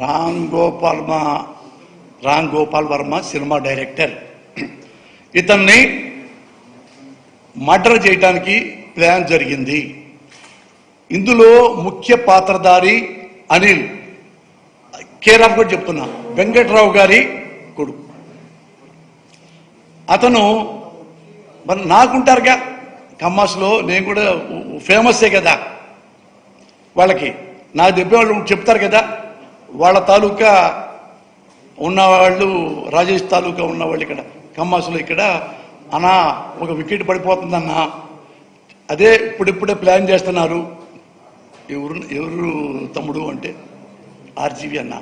Ram Gopal Varma cinema director. ఇతన్ని murder చేయడానికి plan జరిగింది. ఇందులో ముఖ్య పాత్రధారి అనిల్, కేరాఫ్ కూడా చెప్తున్నా, వెంకట్రావు గారి కొడుకు. అతను మరి నాకుంటారుగా కమ్మాస్లో, నేను కూడా ఫేమస్సే కదా వాళ్ళకి, నాకు చెప్పేవాళ్ళు చెప్తారు కదా, వాళ్ళ తాలూకా ఉన్నవాళ్ళు, రాజేష్ తాలూకా ఉన్నవాళ్ళు ఇక్కడ కమ్మాసులో, ఇక్కడ అన్నా ఒక వికెట్ పడిపోతుందన్నా, అదే ఇప్పుడిప్పుడే ప్లాన్ చేస్తున్నారు. ఎవరు తమ్ముడు అంటే ఆర్జీవి అన్న,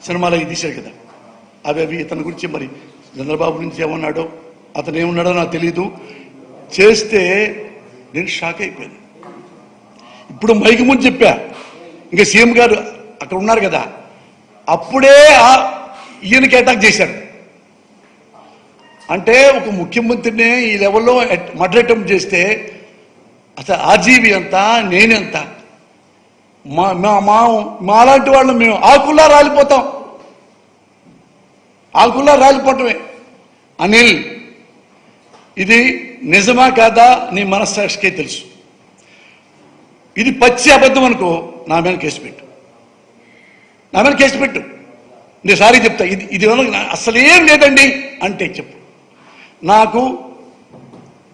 సినిమాలో ఇది తీశాడు కదా, అవి ఇతని గురించి మరి చంద్రబాబు నుంచి ఏమన్నాడో, అతను ఏమన్నాడో నాకు తెలీదు. చేస్తే నేను షాక్ అయిపోయాను. ఇప్పుడు మైకి ముందు చెప్పా, ఇంకా సీఎం గారు అక్కడ ఉన్నారు కదా, అప్పుడే ఈయనకి అటాక్ చేశారు. అంటే ఒక ముఖ్యమంత్రిని ఈ లెవెల్లో మర్డర్ అటెంప్ట్ చేస్తే అసలు ఆర్జీవి ఎంత, నేనెంత, మాలాంటి వాళ్ళు మేము ఆకుల్లా రాలిపోతాం. ఆకుల్లా రాలిపోవటమే. అనిల్, ఇది నిజమా కాదా నీ మనస్సాక్షికే తెలుసు. ఇది పచ్చి అబద్ధం అనుకో, నా మీద కేసు పెట్టు, నా మీద కేసు పెట్టు. నేను సారీ చెప్తా, ఇది అసలేం లేదండి అంటే చెప్పు. నాకు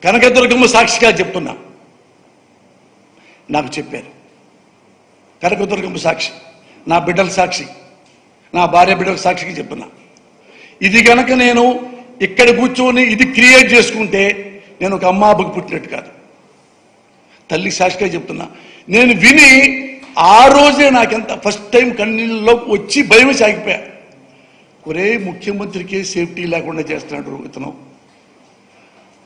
కనకదుర్గమ్మ సాక్షిగా చెప్తున్నా, నాకు చెప్పారు. కనకదుర్గమ్మ సాక్షి, నా బిడ్డల సాక్షి, నా భార్య బిడ్డల సాక్షికి చెప్తున్నా. ఇది కనుక నేను ఇక్కడ కూర్చొని ఇది క్రియేట్ చేసుకుంటే నేను ఒక అమ్మాబుకి పుట్టినట్టు కాదు. తల్లి సాక్షిగా చెప్తున్నా. నేను విని ఆ రోజే నాకెంత ఫస్ట్ టైం కన్నీళ్ళలో వచ్చి భయం సాగిపోయా. ఒరే, ముఖ్యమంత్రికి సేఫ్టీ లేకుండా చేస్తున్నాడు ఇతను,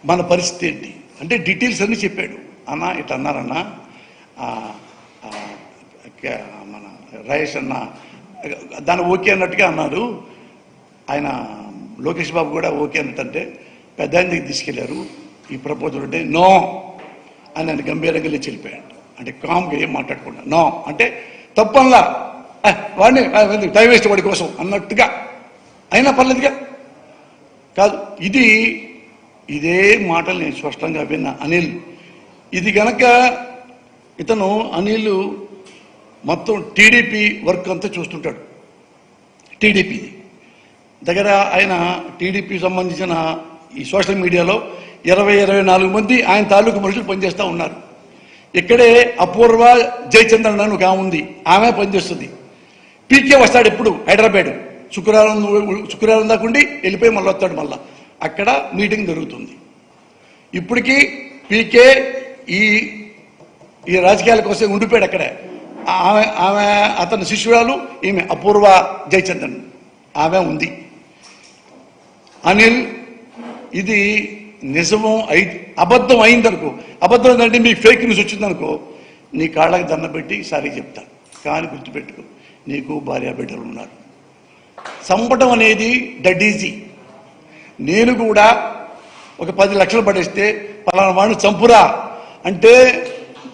మన పరిస్థితి ఏంటి అంటే డీటెయిల్స్ అన్నీ చెప్పాడు. అన్న ఇట్లా అన్నారన్నా, మన రాజేష్ అన్న దాన్ని ఓకే అన్నట్టుగా అన్నారు. ఆయన లోకేష్ బాబు కూడా ఓకే అన్నట్టంటే పెద్ద ఆయన దగ్గర తీసుకెళ్లారు. ఈ ప్రపోజల్ అంటే నో అని ఆయన గంభీరంగా లేచి వెళ్ళిపోయాడు. అంటే కామ్గా ఏం మాట్లాడకుండా నో అంటే తప్పల్లా, వాడిని టైం వేస్ట్ వాడి కోసం అన్నట్టుగా, అయినా పర్లేదుగా కాదు. ఇదే మాటలు నేను స్పష్టంగా విన్నా. అనిల్, ఇది గనక ఇతను అనిల్ మొత్తం టీడీపీ వర్క్ అంతా చూస్తుంటాడు. టీడీపీది దగ్గర ఆయన టీడీపీ సంబంధించిన ఈ సోషల్ మీడియాలో 24 మంది ఆయన తాలూకు మనుషులు పనిచేస్తూ ఉన్నారు. ఇక్కడే అపూర్వ జయచంద్రన్ అని ఒక ఆమె ఉంది, ఆమె పనిచేస్తుంది. పీకే వస్తాడు ఎప్పుడు హైదరాబాద్, శుక్రవారం దాకా ఉండి వెళ్ళిపోయి మళ్ళీ వస్తాడు. మళ్ళా అక్కడ మీటింగ్ జరుగుతుంది. ఇప్పటికీ పీకే ఈ రాజకీయాల కోసం ఉండిపోయాడు అక్కడే. ఆమె అతని శిష్యురాలు ఈమె అపూర్వ జయచంద్రన్, ఆమె ఉంది. అనిల్, ఇది నిజము అబద్ధం అయిందనుకో, అబద్ధం ఏంటంటే మీకు ఫేక్ న్యూస్ వచ్చిందనుకో, నీ కాళ్ళకి దండం పెట్టి సారీ చెప్తాను. కానీ గుర్తుపెట్టుకో, నీకు భార్య బిడ్డలు ఉన్నారు. చంపటం అనేది డెడ్ ఈజీ. నేను కూడా ఒక 10 లక్షలు పడేస్తే పలానా వాడిని చంపురా అంటే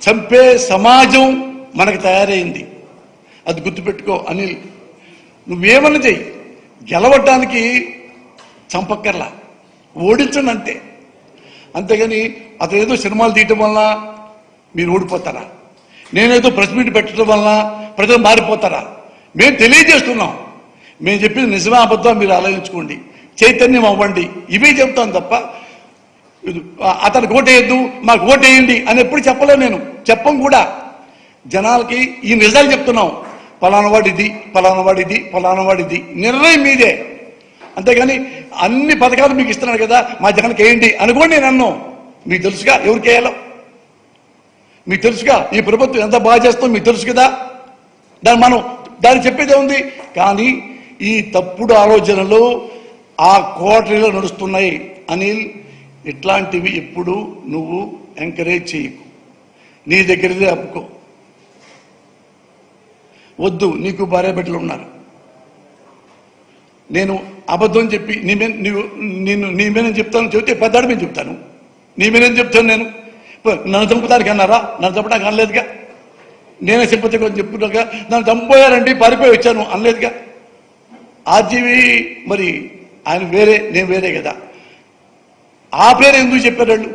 చంపే సమాజం మనకు తయారైంది. అది గుర్తుపెట్టుకో అనిల్. నువ్వేమన్నా చెయ్యి, గెలవటానికి చంపక్కర్లా, ఓడించండి అంతే. అంతేగాని అతను ఏదో సినిమాలు తీయటం వల్ల మీరు ఓడిపోతారా, నేనేదో ప్రెస్ మీట్ పెట్టడం వల్ల ప్రజలు మారిపోతారా? మేము తెలియజేస్తున్నాం, మేము చెప్పింది నిజమే అబద్ధం మీరు ఆలోచించుకోండి, చైతన్యం అవ్వండి, ఇవే చెప్తాను తప్ప అతనికి ఓటేయద్దు మాకు ఓటేయండి అని ఎప్పుడు చెప్పలే. నేను చెప్పం కూడా. జనాలకి ఈ నిజాలు చెప్తున్నాం. పలానా వాడిది, పలానా వాడిది, పలానా వాడిది, నిర్ణయం మీదే. అంతేగాని అన్ని పథకాలు మీకు ఇస్తున్నాడు కదా, మా జగన్కి వేయండి అనుకోండి. నేను అన్నాను, మీకు తెలుసుగా ఎవరికి వేయాలో, మీకు తెలుసుగా ఈ ప్రభుత్వం ఎంత బాగా చేస్తాం మీకు తెలుసు కదా. దాన్ని చెప్పేదే ఉంది. కానీ ఈ తప్పుడు ఆలోచనలు ఆ కోటరీలో నడుస్తున్నాయి. అనిల్, ఇట్లాంటివి ఎప్పుడు నువ్వు ఎంకరేజ్ చేయకు, నీ దగ్గరదే అప్పుకో. వద్దు, నీకు భార్య బిడ్డలు ఉన్నారు. నేను అబద్ధం చెప్పి నీ మీద చెప్తాను, చెబితే పెద్దాడు మీద చెప్తాను. నీ మీద చెప్తాను. నేను నన్ను చంపుతానికి అన్నారా? నన్ను చంపడానికి అనలేదుగా. నేనే సింపతిగా చెప్పుకున్నాక నన్ను చంపోయారండి పారిపోయి వచ్చాను అనలేదుగా. ఆర్జీవి మరి ఆయన వేరే, నేను వేరే కదా. ఆ పేరు ఎందుకు చెప్పారు వాళ్ళు?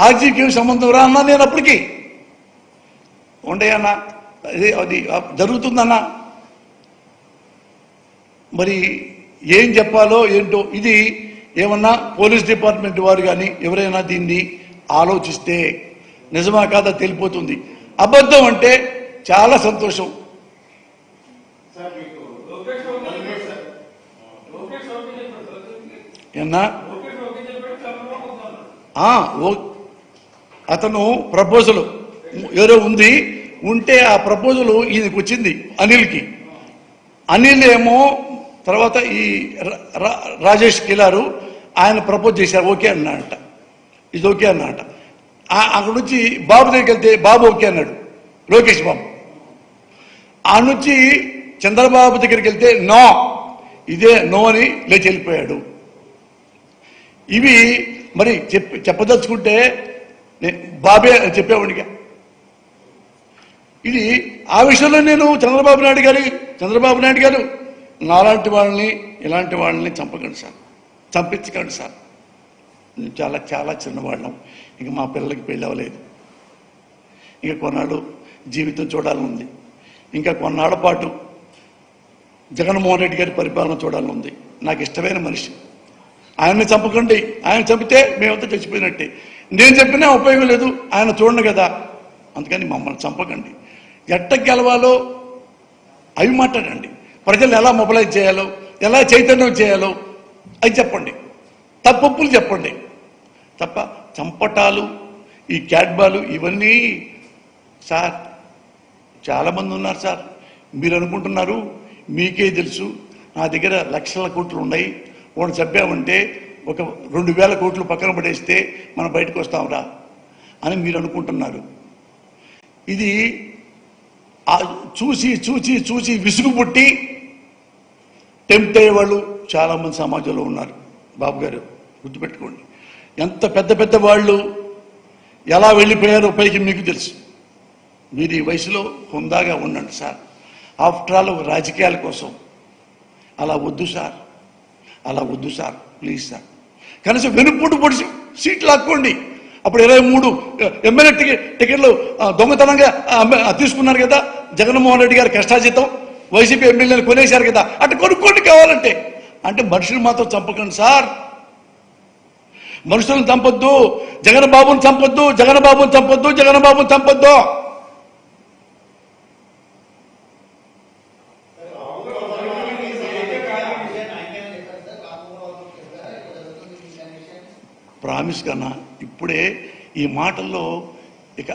ఆర్జీవికి ఏమి సంబంధం రా అన్నా నేను అప్పటికి. ఉండయన్నా అది జరుగుతుందన్నా. మరి ఏం చెప్పాలో ఏంటో, ఇది ఏమన్నా పోలీస్ డిపార్ట్మెంట్ వారు కానీ ఎవరైనా దీన్ని ఆలోచిస్తే నిజమా కాదా తెలిపోతుంది. అబద్ధం అంటే చాలా సంతోషం. ఏమన్నా అతను ప్రపోజల్ ఎవరో ఉంది, ఉంటే ఆ ప్రపోజల్ ఈయనకి వచ్చింది అనిల్కి. అనిల్ ఏమో తర్వాత ఈ రాజేష్ కిలారు ఆయన ప్రపోజ్ చేశారు, ఓకే అన్నాడట, ఇది ఓకే అన్నాడట. అక్కడ నుంచి బాబు దగ్గరికి వెళ్తే బాబు ఓకే అన్నాడు, లోకేష్ బాబు. ఆ నుంచి చంద్రబాబు దగ్గరికి వెళ్తే నో, ఇదే నో అని లేచి వెళ్ళిపోయాడు. ఇవి మరి చెప్పదలుచుకుంటే బాబే చెప్పేవాడిగా. ఇది ఆ విషయంలో నేను చంద్రబాబు నాయుడు గారు నాలాంటి వాళ్ళని ఇలాంటి వాళ్ళని చంపకండి సార్, చంపించకండి సార్. చాలా చాలా చిన్నవాళ్ళం, ఇంక మా పిల్లలకి పెళ్ళి అవ్వలేదు, ఇంకా కొన్నాళ్ళు జీవితం చూడాలని ఉంది, ఇంకా కొన్నాళ్ళ పాటు జగన్మోహన్ రెడ్డి గారి పరిపాలన చూడాలని ఉంది. నాకు ఇష్టమైన మనిషి, ఆయన్ని చంపకండి. ఆయన చంపితే మేమంతా చచ్చిపోయినట్టే. నేను చెప్పినా ఉపయోగం లేదు, ఆయన చూడండి కదా. అందుకని మమ్మల్ని చంపకండి. ఎట్ట గెలవాలో అవి మాట్లాడండి. ప్రజలు ఎలా మొబిలైజ్ చేయాలో, ఎలా చైతన్యం చేయాలో అది చెప్పండి. తప్పులు చెప్పండి తప్ప చంపటాలు, ఈ క్యాట్బాలు ఇవన్నీ సార్ చాలామంది ఉన్నారు సార్. మీరు అనుకుంటున్నారు మీకే తెలుసు, నా దగ్గర లక్షల కోట్లు ఉన్నాయి, వాడు చంపామంటే ఒక 2000 కోట్లు పక్కన పడేస్తే మనం బయటకు వస్తాంరా అని మీరు అనుకుంటున్నారు. ఇది చూసి చూసి చూసి విసుగు పుట్టి టెంప్ట్ అయ్యేవాళ్ళు చాలామంది సమాజంలో ఉన్నారు. బాబు గారు గుర్తుపెట్టుకోండి, ఎంత పెద్ద పెద్ద వాళ్ళు ఎలా వెళ్ళిపోయారో పైకి మీకు తెలుసు. మీరు ఈ వయసులో హుందాగా ఉండండి సార్. ఆఫ్టర్ ఆల్ రాజకీయాల కోసం అలా వద్దు సార్, అలా వద్దు సార్, ప్లీజ్ సార్. కనీసం వెనుపోటు పొడిచి సీట్లు లాక్కోండి. అప్పుడు 23 ఎమ్మెల్యే టికెట్లు దొంగతనంగా తీసుకున్నారు కదా జగన్మోహన్ రెడ్డి గారు కష్టాజీతం, వైసీపీ ఎమ్మెల్యేలు కొనేశారు కదా, అటు కొనుక్కోండి కావాలంటే. అంటే మనుషులు మాత్రం చంపకండి సార్, మనుషులను చంపొద్దు. జగన్ బాబుని చంపొద్దు, జగన్ బాబుని చంపొద్దు, జగన్ బాబుని చంపొద్దు. ప్రామిస్ కన్నా ఇప్పుడే ఈ మాటల్లో ఇక